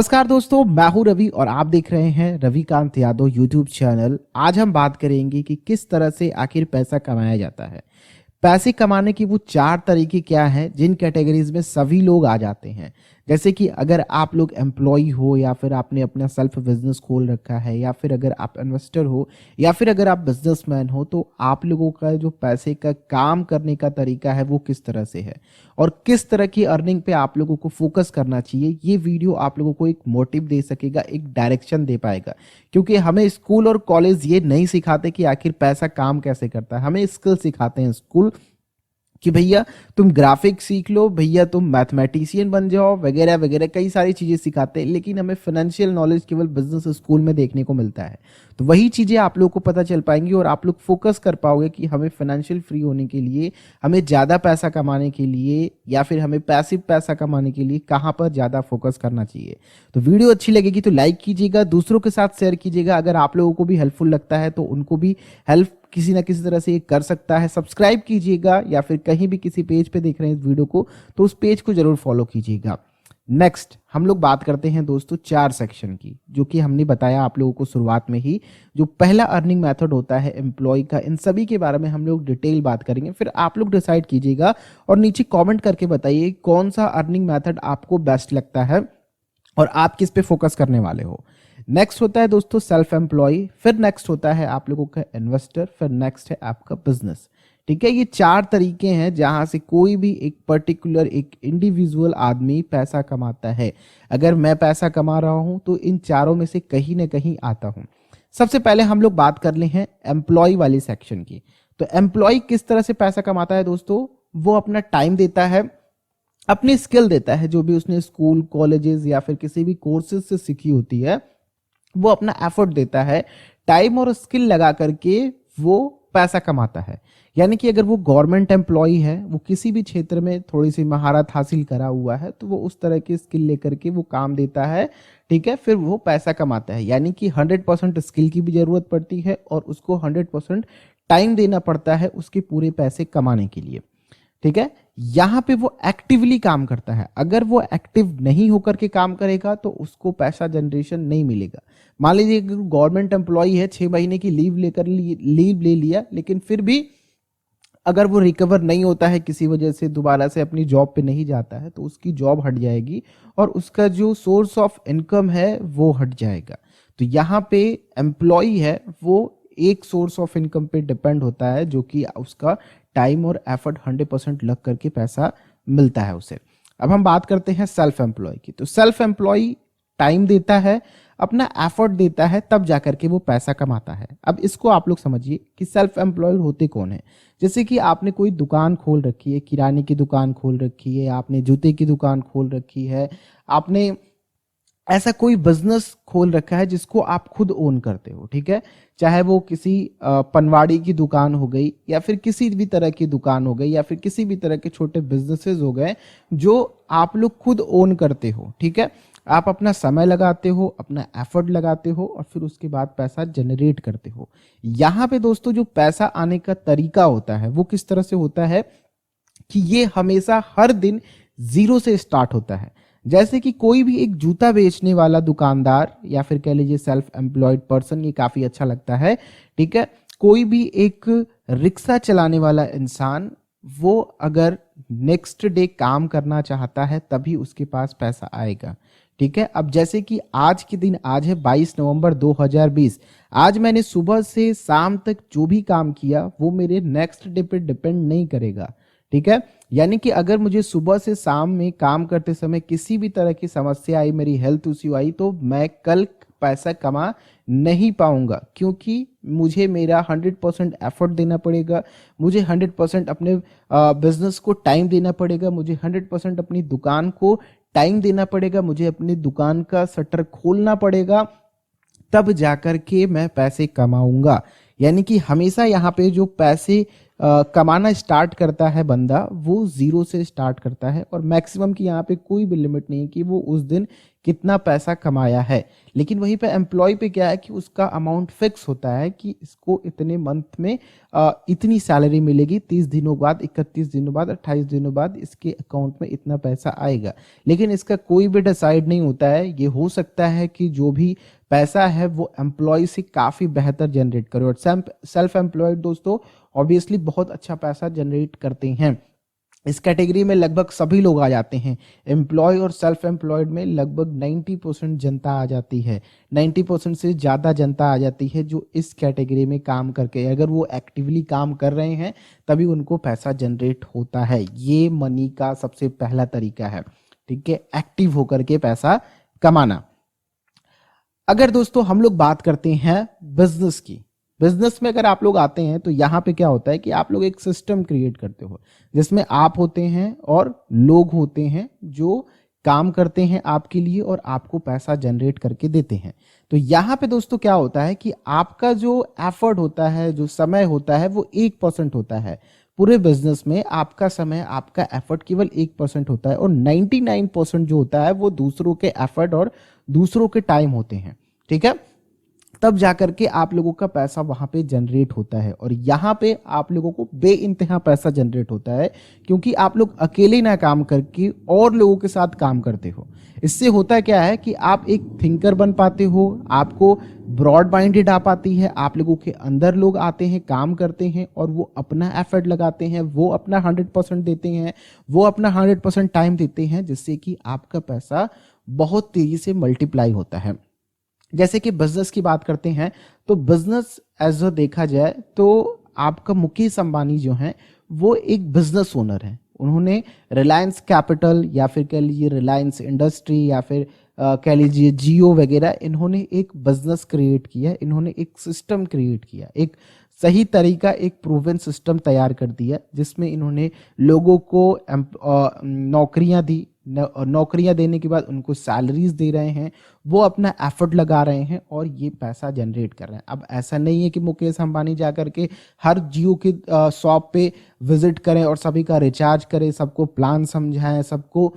नमस्कार दोस्तों, मैं हूं रवि और आप देख रहे हैं रविकांत यादव यूट्यूब चैनल। आज हम बात करेंगे कि किस तरह से आखिर पैसा कमाया जाता है। पैसे कमाने की वो 4 तरीके क्या हैं जिन कैटेगरीज में सभी लोग आ जाते हैं। जैसे कि अगर आप लोग एम्प्लॉय हो या फिर आपने अपना सेल्फ बिजनेस खोल रखा है या फिर अगर आप इन्वेस्टर हो या फिर अगर आप बिजनेसमैन हो, तो आप लोगों का जो पैसे का काम करने का तरीका है वो किस तरह से है और किस तरह की अर्निंग पे आप लोगों को फोकस करना चाहिए। ये वीडियो आप लोगों को एक मोटिव दे सकेगा, एक डायरेक्शन दे पाएगा, क्योंकि हमें स्कूल और कॉलेज ये नहीं सिखाते कि आखिर पैसा काम कैसे करता है। हमें स्किल सिखाते हैं स्कूल कि भैया तुम ग्राफिक्स सीख लो, भैया तुम मैथमेटिशियन बन जाओ, वगैरह वगैरह कई सारी चीजें सिखाते हैं, लेकिन हमें फाइनेंशियल नॉलेज केवल बिजनेस स्कूल में देखने को मिलता है। तो वही चीजें आप लोग को पता चल पाएंगी और आप लोग फोकस कर पाओगे कि हमें फाइनेंशियल फ्री होने के लिए, हमें ज्यादा पैसा कमाने के लिए या फिर हमें पैसिव पैसा कमाने के लिए कहां पर ज्यादा फोकस करना चाहिए। तो वीडियो अच्छी लगेगी तो लाइक कीजिएगा, दूसरों के साथ शेयर कीजिएगा। अगर आप लोगों को भी हेल्पफुल लगता है तो उनको भी हेल्प किसी ना किसी तरह से ये कर सकता है। सब्सक्राइब कीजिएगा या फिर कहीं भी किसी पेज पे देख रहे हैं इस वीडियो को तो उस पेज को जरूर फॉलो कीजिएगा। नेक्स्ट हम लोग बात करते हैं दोस्तों 4 सेक्शन की, जो कि हमने बताया आप लोगों को शुरुआत में ही। जो पहला अर्निंग मेथड होता है एम्प्लॉय का, इन सभी के बारे में हम लोग डिटेल बात करेंगे। फिर आप लोग डिसाइड कीजिएगा और नीचे कमेंट करके बताइए कौन सा अर्निंग मेथड आपको बेस्ट लगता है और आप किस पे फोकस करने वाले हो। नेक्स्ट होता है दोस्तों सेल्फ एम्प्लॉय, फिर नेक्स्ट होता है आप लोगों का इन्वेस्टर, फिर नेक्स्ट है आपका बिजनेस। ठीक है, ये 4 तरीके हैं जहां से कोई भी एक पर्टिकुलर एक इंडिविजुअल आदमी पैसा कमाता है। अगर मैं पैसा कमा रहा हूं तो इन चारों में से कहीं ना कहीं आता हूं। सबसे पहले हम लोग बात कर ले हैं एम्प्लॉय वाली सेक्शन की। तो एम्प्लॉय किस तरह से पैसा कमाता है दोस्तों? वो अपना टाइम देता है, अपनी स्किल देता है, जो भी उसने स्कूल कॉलेजेस या फिर किसी भी कोर्सेज से सीखी होती है, वो अपना एफर्ट देता है, टाइम और स्किल लगा करके वो पैसा कमाता है। यानी कि अगर वो गवर्नमेंट एम्प्लॉय है, वो किसी भी क्षेत्र में थोड़ी सी महारत हासिल करा हुआ है, तो वो उस तरह की स्किल लेकर के वो काम देता है। ठीक है, फिर वो पैसा कमाता है। यानी कि 100% स्किल की भी जरूरत पड़ती है और उसको 100% टाइम देना पड़ता है उसके पूरे पैसे कमाने के लिए। ठीक है, यहां पे वो एक्टिवली काम करता है। अगर वो एक्टिव नहीं होकर के काम करेगा तो उसको पैसा जनरेशन नहीं मिलेगा। मान लीजिए गवर्नमेंट एम्प्लॉय है, 6 महीने की लीव ले लिया, लेकिन फिर भी अगर वो रिकवर नहीं होता है किसी वजह से, दोबारा से अपनी जॉब पे नहीं जाता है, तो उसकी जॉब हट जाएगी और उसका जो सोर्स ऑफ इनकम है वो हट जाएगा। तो यहाँ पे एम्प्लॉय है वो एक सोर्स ऑफ इनकम पे डिपेंड होता है, जो कि उसका टाइम और एफर्ट 100% लग करके पैसा मिलता है उसे। अब हम बात करते हैं सेल्फ एम्प्लॉय की। तो सेल्फ एम्प्लॉय टाइम देता है, अपना एफर्ट देता है, तब जाकर के वो पैसा कमाता है। अब इसको आप लोग समझिए कि सेल्फ एम्प्लॉयड होते कौन है। जैसे कि आपने कोई दुकान खोल रखी है, किराने की दुकान खोल रखी है, आपने जूते की दुकान खोल रखी है, आपने ऐसा कोई बिजनेस खोल रखा है जिसको आप खुद ओन करते हो। ठीक है, चाहे वो किसी पनवाड़ी की दुकान हो गई या फिर किसी भी तरह की दुकान हो गई या फिर किसी भी तरह के छोटे बिजनेसेस हो गए जो आप लोग खुद ओन करते हो। ठीक है, आप अपना समय लगाते हो, अपना एफर्ट लगाते हो और फिर उसके बाद पैसा जनरेट करते हो। यहाँ पे दोस्तों जो पैसा आने का तरीका होता है वो किस तरह से होता है कि ये हमेशा हर दिन 0 से स्टार्ट होता है। जैसे कि कोई भी एक जूता बेचने वाला दुकानदार या फिर कह लीजिए सेल्फ एम्प्लॉयड पर्सन, ये काफी अच्छा लगता है। ठीक है, कोई भी एक रिक्शा चलाने वाला इंसान, वो अगर नेक्स्ट डे काम करना चाहता है तभी उसके पास पैसा आएगा। ठीक है, अब जैसे कि आज के दिन, आज है 22 नवंबर 2020, आज मैंने सुबह से शाम तक जो भी काम किया वो मेरे नेक्स्ट डे पे डिपेंड नहीं करेगा। ठीक है, यानी कि अगर मुझे सुबह से शाम में काम करते समय किसी भी तरह की समस्या आई, मेरी हेल्थ इश्यू आई, तो मैं कल पैसा कमा नहीं पाऊंगा, क्योंकि मुझे मेरा 100% एफर्ट देना पड़ेगा, मुझे 100% अपने बिजनेस को टाइम देना पड़ेगा, मुझे 100% अपनी दुकान को टाइम देना पड़ेगा, मुझे अपनी दुकान का शटर खोलना पड़ेगा, तब जाकर के मैं पैसे कमाऊंगा। यानी कि हमेशा यहाँ पे जो पैसे कमाना स्टार्ट करता है बंदा, वो जीरो से स्टार्ट करता है और मैक्सिमम की यहाँ पे कोई भी लिमिट नहीं है कि वो उस दिन कितना पैसा कमाया है। लेकिन वहीं पे एम्प्लॉय पे क्या है कि उसका अमाउंट फिक्स होता है कि इसको इतने मंथ में इतनी सैलरी मिलेगी, 30 दिनों बाद, 31 दिनों बाद, 28 दिनों बाद इसके अकाउंट में इतना पैसा आएगा। लेकिन इसका कोई भी डिसाइड नहीं होता है। ये हो सकता है कि जो भी पैसा है वो एम्प्लॉय से काफ़ी बेहतर जनरेट करे, और सेल्फ एम्प्लॉयड दोस्तों ऑब्वियसली बहुत अच्छा पैसा जनरेट करते हैं। इस कैटेगरी में लगभग सभी लोग आ जाते हैं। एम्प्लॉय और सेल्फ एम्प्लॉयड में लगभग 90% जनता आ जाती है, 90% से ज़्यादा जनता आ जाती है जो इस कैटेगरी में काम करके, अगर वो एक्टिवली काम कर रहे हैं तभी उनको पैसा जनरेट होता है। ये मनी का सबसे पहला तरीका है, ठीक है, एक्टिव होकर के पैसा कमाना। अगर दोस्तों हम लोग बात करते हैं बिजनेस की, बिजनेस में अगर आप लोग आते हैं तो यहाँ पे क्या होता है कि आप लोग एक सिस्टम क्रिएट करते हो जिसमें आप होते हैं और लोग होते हैं जो काम करते हैं आपके लिए और आपको पैसा जनरेट करके देते हैं। तो यहाँ पे दोस्तों क्या होता है कि आपका जो एफर्ट होता है, जो समय होता है, वो 1% होता है। पूरे बिजनेस में आपका समय, आपका एफर्ट केवल 1% होता है और 99% जो होता है वो दूसरों के एफर्ट और दूसरों के टाइम होते हैं, ठीक है। तब जाकर के आप लोगों का पैसा वहां पे जनरेट होता है और यहाँ पे आप लोगों को बेइंतहा पैसा जनरेट होता है क्योंकि आप लोग अकेले ना काम करके और लोगों के साथ काम करते हो। इससे होता क्या है कि आप एक थिंकर बन पाते हो, आपको ब्रॉड माइंडेड आ पाती है, आप लोगों के अंदर लोग आते हैं, काम करते हैं और वो अपना एफर्ट लगाते हैं, वो अपना 100% देते हैं, वो अपना 100% टाइम देते हैं, जिससे कि आपका पैसा बहुत तेजी से मल्टीप्लाई होता है। जैसे कि बिजनेस की बात करते हैं तो बिजनेस एज अ देखा जाए तो आपका मुकेश अंबानी जो हैं वो एक बिजनेस ओनर हैं। उन्होंने रिलायंस कैपिटल या फिर कह लीजिए रिलायंस इंडस्ट्री या फिर कह लीजिए जियो वगैरह, इन्होंने एक बिजनेस क्रिएट किया, इन्होंने एक सिस्टम क्रिएट किया, एक सही तरीका, एक प्रूवन सिस्टम तैयार कर दिया जिसमें इन्होंने लोगों को नौकरियां दी, नौकरियां देने के बाद उनको सैलरीज दे रहे हैं, वो अपना एफर्ट लगा रहे हैं और ये पैसा जनरेट कर रहे हैं। अब ऐसा नहीं है कि मुकेश अंबानी जा करके हर जियो की शॉप पे विजिट करें और सभी का रिचार्ज करें, सबको प्लान समझाएं, सबको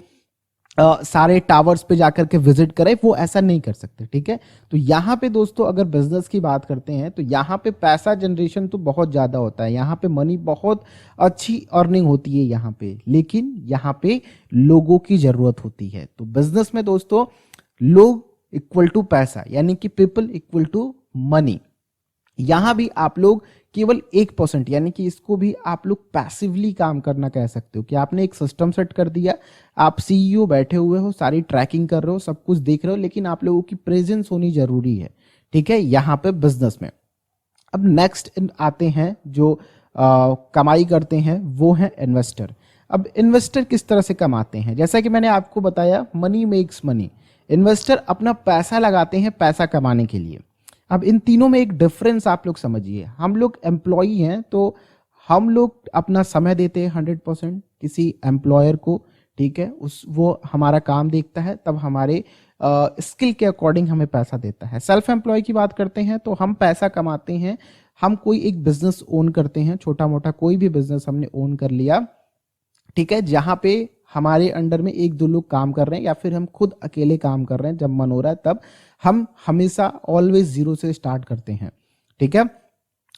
सारे टावर्स पे जाकर के विजिट करें, वो ऐसा नहीं कर सकते, ठीक है। तो यहाँ पे दोस्तों अगर बिजनेस की बात करते हैं तो यहाँ पे पैसा जनरेशन तो बहुत ज़्यादा होता है, यहाँ पे मनी बहुत अच्छी अर्निंग होती है यहाँ पे, लेकिन यहाँ पे लोगों की ज़रूरत होती है। तो बिजनेस में दोस्तों लोग इक्वल टू पैसा, यानी कि पीपल इक्वल टू मनी। यहां भी आप लोग केवल 1%, यानी कि इसको भी आप लोग पैसिवली काम करना कह सकते हो कि आपने एक सिस्टम सेट कर दिया, आप सीईओ बैठे हुए हो, सारी ट्रैकिंग कर रहे हो, सब कुछ देख रहे हो, लेकिन आप लोगों की प्रेजेंस होनी जरूरी है, ठीक है, यहाँ पे बिजनेस में। अब नेक्स्ट आते हैं जो कमाई करते हैं, वो है इन्वेस्टर। अब इन्वेस्टर किस तरह से कमाते हैं, जैसा कि मैंने आपको बताया मनी मेक्स मनी। इन्वेस्टर अपना पैसा लगाते हैं पैसा कमाने के लिए। अब इन तीनों में एक डिफरेंस आप लोग समझिए। हम लोग एम्प्लॉई हैं तो हम लोग अपना समय देते हैं 100% किसी एम्प्लॉयर को, ठीक है, वो हमारा काम देखता है, तब हमारे स्किल के अकॉर्डिंग हमें पैसा देता है। सेल्फ एम्प्लॉय की बात करते हैं तो हम पैसा कमाते हैं, हम कोई एक बिजनेस ओन करते हैं, छोटा मोटा कोई भी बिजनेस हमने ओन कर लिया, ठीक है, जहां पे हमारे अंडर में 1-2 लोग काम कर रहे हैं या फिर हम खुद अकेले काम कर रहे हैं, जब मन हो रहा है तब हम हमेशा ऑलवेज जीरो से स्टार्ट करते हैं, ठीक है।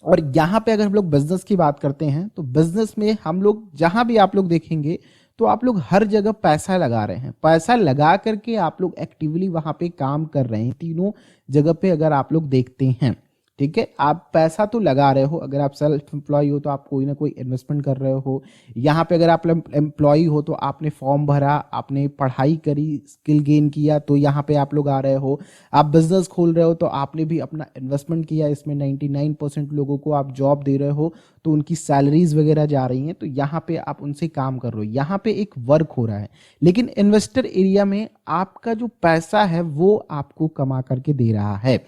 और यहाँ पे अगर हम लोग बिजनेस की बात करते हैं तो बिजनेस में हम लोग जहां भी आप लोग देखेंगे तो आप लोग हर जगह पैसा लगा रहे हैं, पैसा लगा करके आप लोग एक्टिवली वहां पे काम कर रहे हैं। तीनों जगह पे अगर आप लोग देखते हैं, ठीक है, आप पैसा तो लगा रहे हो, अगर आप सेल्फ एम्प्लॉय हो तो आप कोई ना कोई इन्वेस्टमेंट कर रहे हो, यहाँ पे अगर आप एम्प्लॉय हो तो आपने फॉर्म भरा, आपने पढ़ाई करी, स्किल गेन किया, तो यहाँ पे आप लोग आ रहे हो। आप बिजनेस खोल रहे हो तो आपने भी अपना इन्वेस्टमेंट किया, इसमें 99% लोगों को आप जॉब दे रहे हो तो उनकी सैलरीज वगैरह जा रही हैं, तो यहाँ पे आप उनसे काम कर रहे हो, यहाँ पे एक वर्क हो रहा है। लेकिन इन्वेस्टर एरिया में आपका जो पैसा है वो आपको कमा करके दे रहा है।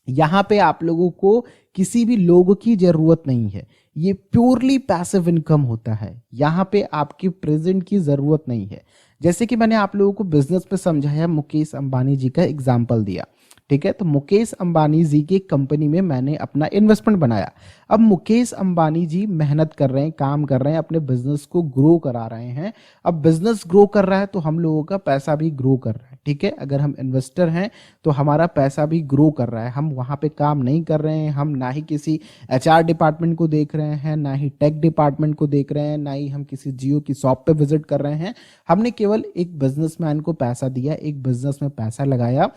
यहां पे आप लोगों को किसी भी लोगों की जरूरत नहीं है, ये प्योरली पैसिव इनकम होता है। यहां पे आपकी प्रेजेंट की जरूरत नहीं है। जैसे कि मैंने आप लोगों को बिजनेस पे समझाया, मुकेश अंबानी जी का एग्जांपल दिया, ठीक है। तो मुकेश अंबानी जी की कंपनी में मैंने अपना इन्वेस्टमेंट बनाया। अब मुकेश अंबानी जी मेहनत कर रहे हैं, काम कर रहे हैं, अपने बिजनेस को ग्रो करा रहे हैं। अब बिजनेस ग्रो कर रहा है तो हम लोगों का पैसा भी ग्रो कर रहा है, ठीक है। अगर हम इन्वेस्टर हैं तो हमारा पैसा भी ग्रो कर रहा है। हम वहां पे काम नहीं कर रहे हैं, हम ना ही किसी एचआर डिपार्टमेंट को देख रहे हैं, ना ही टेक डिपार्टमेंट को देख रहे हैं, ना ही हम किसी जियो की शॉप पे विजिट कर रहे हैं। हमने केवल एक बिजनेसमैन को पैसा दिया, एक बिजनेस में पैसा लगाया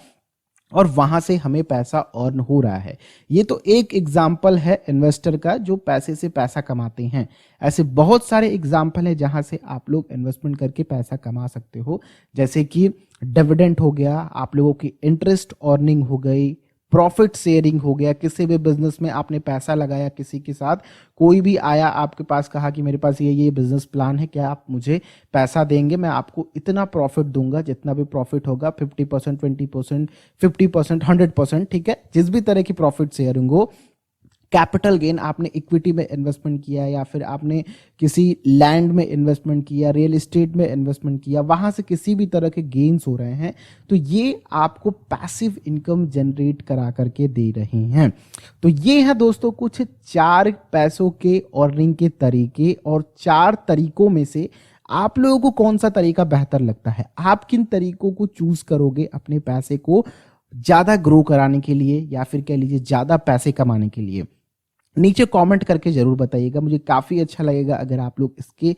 और वहां से हमें पैसा अर्न हो रहा है। ये तो एक एग्जाम्पल है इन्वेस्टर का जो पैसे से पैसा कमाते हैं। ऐसे बहुत सारे एग्जाम्पल है जहां से आप लोग इन्वेस्टमेंट करके पैसा कमा सकते हो, जैसे कि डिविडेंड हो गया, आप लोगों की इंटरेस्ट अर्निंग हो गई, प्रॉफिट शेयरिंग हो गया। किसी भी बिजनेस में आपने पैसा लगाया किसी के साथ, कोई भी आया आपके पास, कहा कि मेरे पास ये बिजनेस प्लान है, क्या आप मुझे पैसा देंगे, मैं आपको इतना प्रॉफिट दूंगा, जितना भी प्रॉफिट होगा 50%, 20%, 50%, 100%, ठीक है। जिस भी तरह की प्रॉफिट शेयरिंग हो, कैपिटल गेन, आपने इक्विटी में इन्वेस्टमेंट किया या फिर आपने किसी लैंड में इन्वेस्टमेंट किया, रियल एस्टेट में इन्वेस्टमेंट किया, वहां से किसी भी तरह के गेन्स हो रहे हैं तो ये आपको पैसिव इनकम जनरेट करा करके दे रहे हैं। तो ये है दोस्तों कुछ 4 पैसों के अर्निंग के तरीके, और 4 तरीकों में से आप लोगों को कौन सा तरीका बेहतर लगता है, आप किन तरीकों को चूज करोगे अपने पैसे को ज्यादा ग्रो कराने के लिए या फिर कह लीजिए ज्यादा पैसे कमाने के लिए। नीचे कमेंट करके जरूर बताइएगा, मुझे काफी अच्छा लगेगा अगर आप लोग इसके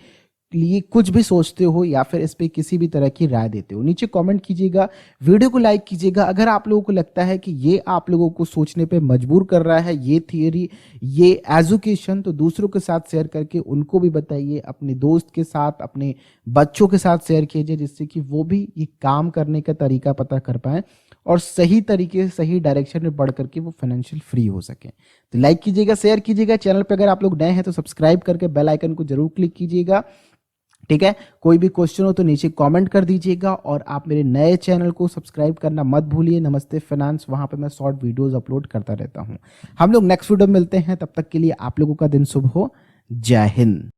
लिए कुछ भी सोचते हो या फिर इस पे किसी भी तरह की राय देते हो। नीचे कमेंट कीजिएगा, वीडियो को लाइक कीजिएगा। अगर आप लोगों को लगता है कि ये आप लोगों को सोचने पे मजबूर कर रहा है, ये थियरी, ये एजुकेशन, तो दूसरों के साथ शेयर करके उनको भी बताइए, अपने दोस्त के साथ, अपने बच्चों के साथ शेयर कीजिए, जिससे कि वो भी ये काम करने का तरीका पता कर पाए और सही तरीके से सही डायरेक्शन में बढ़ करके वो फाइनेंशियल फ्री हो सके। तो लाइक कीजिएगा, शेयर कीजिएगा। चैनल पे अगर आप लोग नए हैं तो सब्सक्राइब करके बेल आइकन को जरूर क्लिक कीजिएगा, ठीक है। कोई भी क्वेश्चन हो तो नीचे कमेंट कर दीजिएगा, और आप मेरे नए चैनल को सब्सक्राइब करना मत भूलिए, नमस्ते फाइनेंस, वहां पे मैं शॉर्ट वीडियोस अपलोड करता रहता हूं। हम लोग नेक्स्ट वीडियो में मिलते हैं, तब तक के लिए आप लोगों का दिन शुभ हो। जय हिंद।